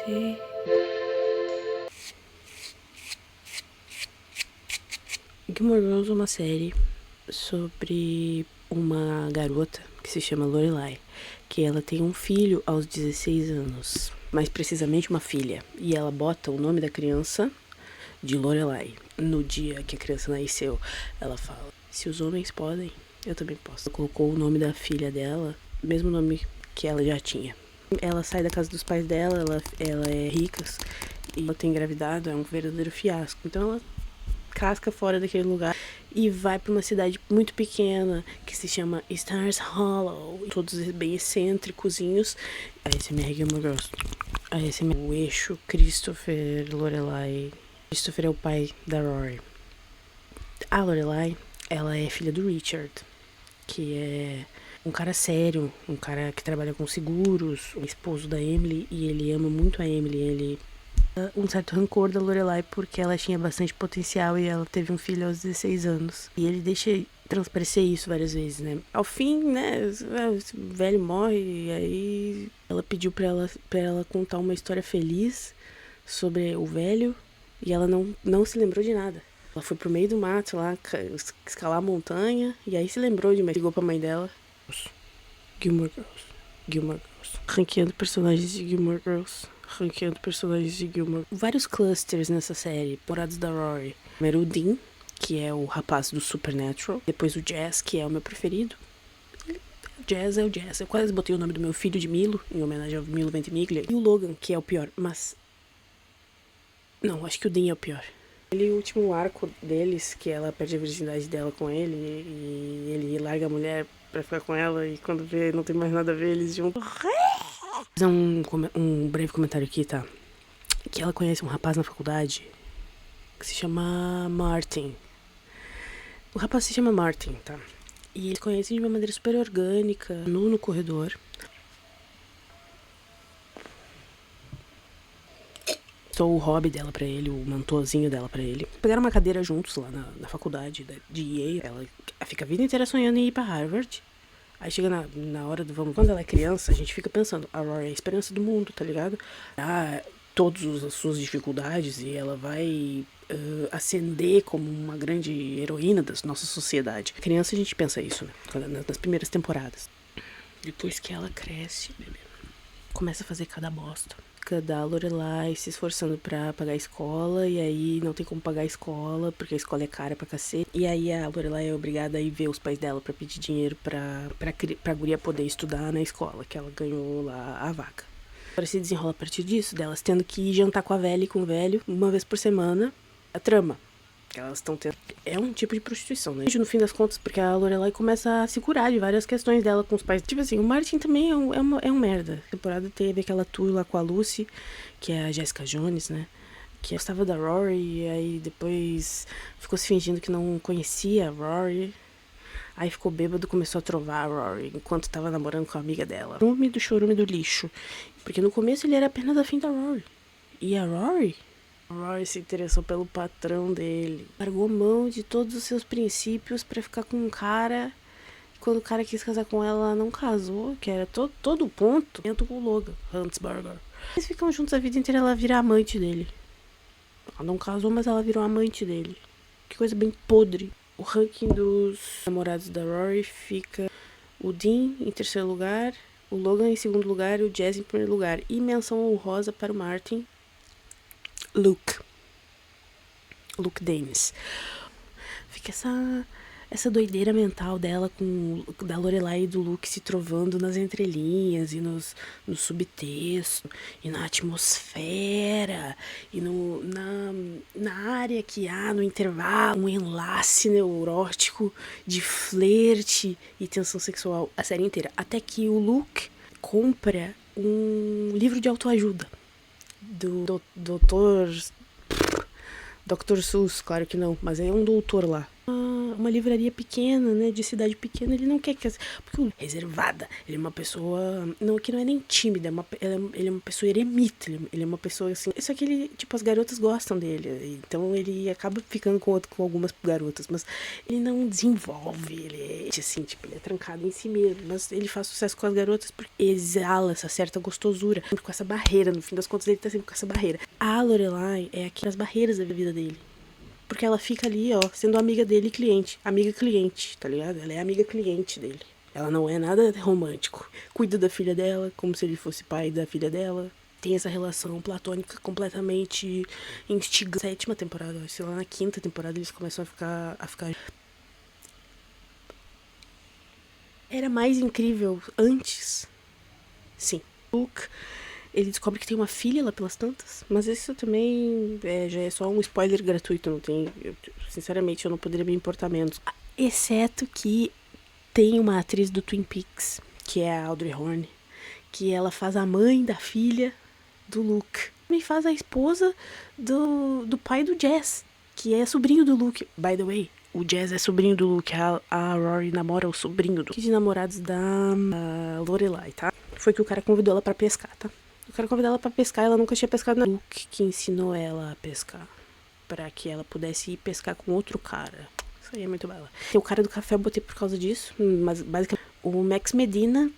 você. Gilmore Girls é uma série sobre uma garota que se chama Lorelai, que ela tem um filho aos 16 anos, mais precisamente uma filha, e ela bota o nome da criança de Lorelai. No dia que a criança nasceu, ela fala: se os homens podem, eu também posso. Ela colocou o nome da filha dela, o mesmo nome que ela já tinha. Ela sai da casa dos pais dela, ela é rica e ela tem engravidado, é um verdadeiro fiasco. Então ela casca fora daquele lugar e vai pra uma cidade muito pequena que se chama Stars Hollow. Todos bem excêntricozinhos. ASMR Gilmore Girls. ASMR, o eixo Christopher, Lorelai. Christopher é o pai da Rory. A Lorelai, ela é filha do Richard, que é um cara sério, um cara que trabalha com seguros, o esposo da Emily, e ele ama muito a Emily. Ele um certo rancor da Lorelai porque ela tinha bastante potencial e ela teve um filho aos 16 anos. E ele deixa transparecer isso várias vezes, né? Ao fim, né, o velho morre e aí ela pediu pra ela contar uma história feliz sobre o velho e ela não se lembrou de nada. Ela foi pro meio do mato lá, escalar a montanha, e aí se lembrou de, mas ligou pra mãe dela. Gilmore Girls. Ranqueando personagens de Gilmore Girls. Ranqueando personagens de Gilmore. Vários clusters nessa série, temporadas da Rory. Primeiro o Dean, que é o rapaz do Supernatural. Depois o Jazz, que é o meu preferido. O Jazz é o Jazz. Eu quase botei o nome do meu filho de Milo, em homenagem ao Milo Ventimiglia. E o Logan, que é o pior, mas... não, acho que o Dean é o pior. Aquele último arco deles, que ela perde a virgindade dela com ele, e ele larga a mulher pra ficar com ela, e quando vê, não tem mais nada a ver, eles juntam. Vou fazer um breve comentário aqui, tá? Que ela conhece um rapaz na faculdade que se chama Martin. O rapaz se chama Martin, tá? E eles conhecem de uma maneira super orgânica, no corredor. Sou o hobby dela pra ele, o mentorzinho dela pra ele. Pegaram uma cadeira juntos lá na faculdade de Yale. Ela fica a vida inteira sonhando em ir pra Harvard. Aí chega na hora do vamos. Quando ela é criança, a gente fica pensando, a Rory é a esperança do mundo, tá ligado? Todas as suas dificuldades e ela vai ascender como uma grande heroína da nossa sociedade. Criança a gente pensa isso, né? Nas primeiras temporadas. Depois que ela cresce, bebê, começa a fazer cada bosta. Da Lorelai se esforçando pra pagar a escola, e aí não tem como pagar a escola, porque a escola é cara pra cacete. E aí a Lorelai é obrigada a ir ver os pais dela pra pedir dinheiro pra guria poder estudar na escola, que ela ganhou lá a vaga. Agora se desenrola a partir disso, delas tendo que ir jantar com a velha e com o velho uma vez por semana. A trama que elas estão tendo é um tipo de prostituição, né? No fim das contas, porque a Lorelai começa a se curar de várias questões dela com os pais. Tipo assim, o Martin também é um merda. A temporada teve aquela tour lá com a Lucy, que é a Jessica Jones, né? Que gostava da Rory, e aí depois ficou se fingindo que não conhecia a Rory. Aí ficou bêbado, começou a trovar a Rory enquanto tava namorando com a amiga dela. Chorume do lixo. Porque no começo ele era apenas afim da Rory. E a Rory se interessou pelo patrão dele. Largou mão de todos os seus princípios pra ficar com um cara. Quando o cara quis casar com ela, ela não casou, que era todo o ponto. Dentro com o Logan, Huntsberger. Eles ficam juntos a vida inteira, ela vira amante dele. Ela não casou, mas ela virou amante dele. Que coisa bem podre. O ranking dos namorados da Rory fica o Dean em terceiro lugar, o Logan em segundo lugar e o Jazz em primeiro lugar. E menção honrosa para o Martin, Luke Dennis. Fica essa doideira mental dela da Lorelai e do Luke se trovando nas entrelinhas e no subtexto e na atmosfera e na área que há no intervalo um enlace neurótico de flerte e tensão sexual a série inteira, até que o Luke compra um livro de autoajuda do Dr. Seuss, claro que não, mas é um doutor lá. uma livraria pequena, né, de cidade pequena, ele não quer que... Porque o reservada, ele é uma pessoa... Não, que não é nem tímida, ele é uma pessoa eremita, ele é uma pessoa assim... Só que ele, tipo, as garotas gostam dele, então ele acaba ficando com algumas garotas, mas ele não desenvolve, ele é, assim, tipo, ele é trancado em si mesmo, mas ele faz sucesso com as garotas porque exala essa certa gostosura, com essa barreira, no fim das contas ele tá sempre com essa barreira. A Lorelai é aqui as barreiras da vida dele. Porque ela fica ali, ó, sendo amiga dele e cliente. Amiga cliente, tá ligado? Ela é amiga cliente dele. Ela não é nada romântico. Cuida da filha dela, como se ele fosse pai da filha dela. Tem essa relação platônica completamente instigante. 7ª temporada, sei lá, na 5ª temporada eles começam a ficar... Era mais incrível antes. Sim. Luke, ele descobre que tem uma filha lá pelas tantas, mas isso também já é só um spoiler gratuito, não tem... sinceramente, eu não poderia me importar menos. Exceto que tem uma atriz do Twin Peaks, que é a Audrey Horne, que ela faz a mãe da filha do Luke. Também faz a esposa do pai do Jazz, que é sobrinho do Luke. By the way, o Jazz é sobrinho do Luke, a Rory namora o sobrinho do Luke. De namorados da Lorelai, tá? Foi que o cara convidou ela pra pescar, tá? O cara convidou ela pra pescar, ela nunca tinha pescado. Luke que ensinou ela a pescar, pra que ela pudesse ir pescar com outro cara. Isso aí é muito bela. O cara do café eu botei por causa disso, mas basicamente o Max Medina...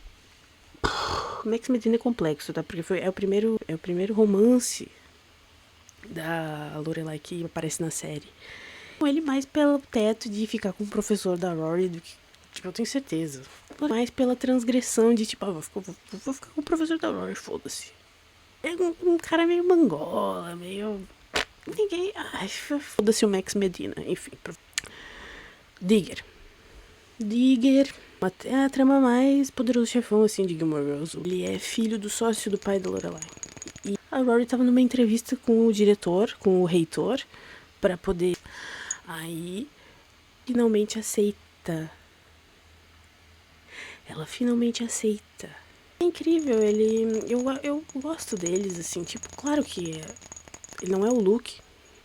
O Max Medina é complexo, tá? Porque é o primeiro romance da Lorelai que aparece na série. Ele mais pelo teto de ficar com o professor da Rory do que... Tipo, eu tenho certeza. Mais pela transgressão de, tipo, vou ficar com o professor da Rory, foda-se. É um cara meio mangola, meio... Ninguém... Ai, foda-se o Max Medina, enfim. Digger. É a trama mais poderoso chefão, assim, de Gilmore Girls. Ele é filho do sócio do pai da Lorelai. E a Rory tava numa entrevista com o diretor, com o reitor, pra poder... Aí, finalmente aceita. Ela finalmente aceita. É incrível, eu gosto deles, assim, tipo, claro que ele não é o Luke,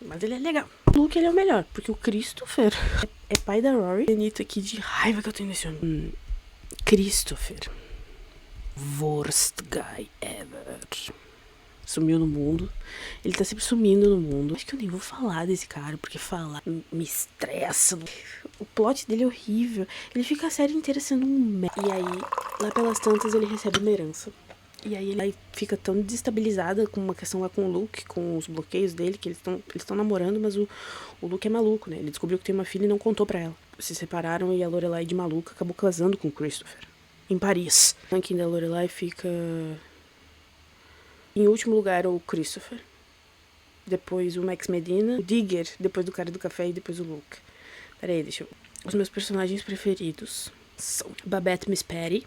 mas ele é legal. O Luke, ele é o melhor, porque o Christopher é pai da Rory. Bonito aqui de raiva que eu tenho nesse homem. Christopher. Worst guy ever. Sumiu no mundo. Ele tá sempre sumindo no mundo. Acho que eu nem vou falar desse cara, porque falar me estressa. O plot dele é horrível. Ele fica a série inteira sendo um E aí, lá pelas tantas, ele recebe uma herança. E aí ele fica tão desestabilizada com uma questão lá com o Luke, com os bloqueios dele, que eles estão namorando, mas o Luke é maluco, né? Ele descobriu que tem uma filha e não contou pra ela. Se separaram e a Lorelai, de maluca, acabou casando com o Christopher. Em Paris. O ranking da Lorelai fica... Em último lugar, o Christopher. Depois o Max Medina. O Digger, depois do cara do café e depois o Luke. Peraí, deixa eu... Os meus personagens preferidos são Babette Miss Patty,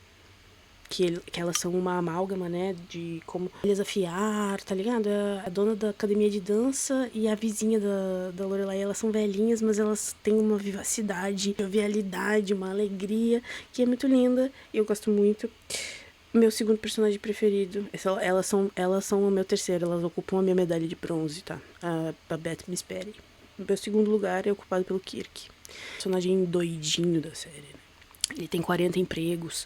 que elas são uma amálgama, né, de como eles afiar, tá ligado? A dona da academia de dança e a vizinha da Lorelai, elas são velhinhas, mas elas têm uma vivacidade, jovialidade, uma alegria, que é muito linda, e eu gosto muito. Meu segundo personagem preferido, elas são o meu terceiro, elas ocupam a minha medalha de bronze, tá? A Babette Miss Patty. Meu segundo lugar é ocupado pelo Kirk, personagem doidinho da série, né? Ele tem 40 empregos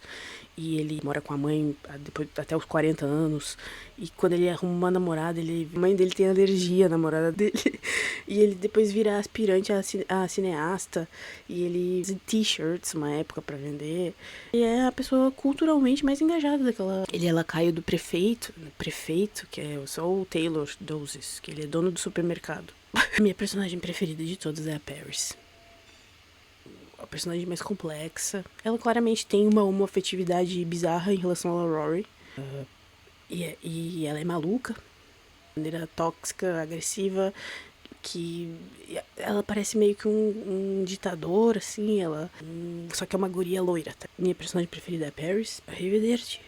e ele mora com a mãe depois, até os 40 anos. E quando ele arruma uma namorada, a mãe dele tem alergia à namorada dele. E ele depois vira aspirante a cineasta. E ele faz t-shirts uma época pra vender. E é a pessoa culturalmente mais engajada daquela... Ele é lacaio do prefeito, que é só o Taylor Doses, que ele é dono do supermercado. Minha personagem preferida de todas é a Paris. A personagem mais complexa. Ela claramente tem uma homoafetividade bizarra em relação à Rory. E ela é maluca. De maneira tóxica, agressiva. Que ela parece meio que um ditador, assim. Só que é uma guria loira. Tá? Minha personagem preferida é a Paris. Arrivederci.